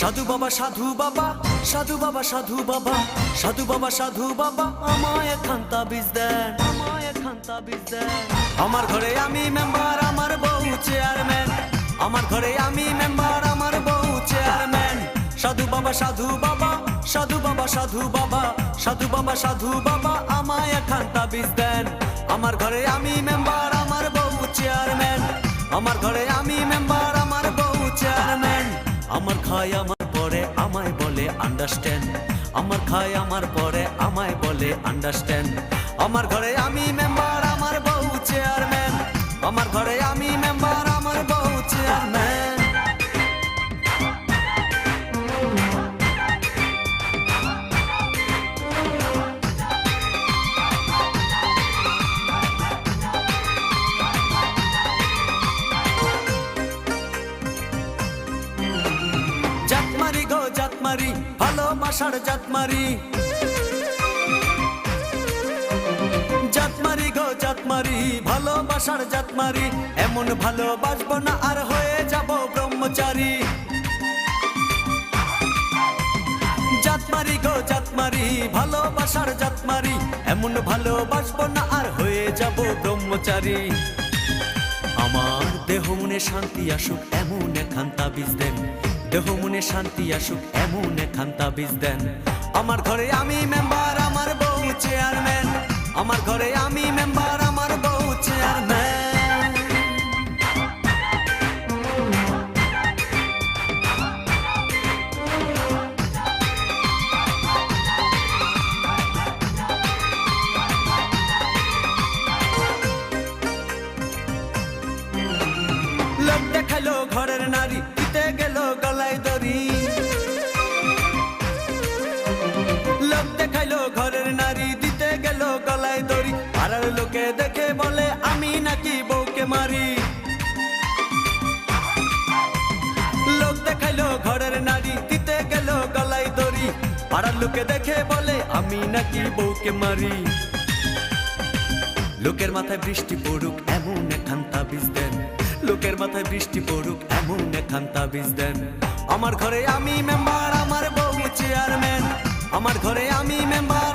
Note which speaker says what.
Speaker 1: সাধু বাবা সাধু বাবা সাধু বাবা সাধু বাবা সাধু বাবা সাধু বাবা আমায় একখান তাবিজ দেন, আমায় একখান তাবিজ দেন। আমার ঘরে আমি মেম্বার, আমার বউ চেয়ারম্যান। আমার ঘরে আমি মেম্বার, আমার বউ চেয়ারম্যান। সাধু বাবা সাধু বাবা সাধু বাবা সাধু বাবা সাধু বাবা সাধু বাবা আমায় একখান তাবিজ দেন। আমার ঘরে আমি মেম্বার, আমার বউ চেয়ারম্যান। আমার ঘরে আমি মেম্বার, আমার বউ চেয়ারম্যান। আমার খায় আমার পরে আমায় বলে আন্ডারস্ট্যান্ড। আমার খায় আমার পরে আমায় বলে আন্ডারস্ট্যান্ড। আমার ঘরে আমি মেম্বার, আমার বউ চেয়ারম্যান। আমার ঘরে আমি মেম্বার, আমার বউ চেয়ারম্যান। জাতমারি গো জাতমারি, ভালোবাসার জাতমারি। জাতমারি গো জাতমারি, ভালোবাসার জাতমারি। এমন ভালোবাসবো না আর হয়ে যাব ব্রহ্মচারী। জাতমারি গো জাতমারি, ভালোবাসার জাতমারি। এমন ভালোবাসবো না আর হয়ে যাব ব্রহ্মচারী। আমার দেহ মনে শান্তি আসুক এমন একখান তাবিজ দেন। দেহ মনে শান্তি আসুক এমন একখান তাবিজ দেন। আমার ঘরে আমি মেম্বার, আমার বউ চেয়ারম্যান। আমার ঘরে আমি মেম্বার, আমার বউ চেয়ারম্যান। লোক দেখাইলো ঘরের নারী, দিতে গেল গলায় দড়ি। লোক দেখাইলো ঘরের নারী, দিতে গেল গলায় দড়ি। পাড়ার লোকে দেখে বলে আমি নাকি বউকে মারি। লোক দেখাইলো ঘরের নারী, দিতে গেল গলায় দড়ি। পাড়ার লোকে দেখে বলে আমি নাকি বউকে মারি। লোকের মাথায় বৃষ্টি পড়ুক এমন একখান তাবিজ দেন। লোকের মাথায় বৃষ্টি পড়ুক এমন একখান তাবিজ দেন। আমার ঘরে আমি মেম্বার, আমার বউ চেয়ারম্যান। আমার ঘরে আমি মেম্বার,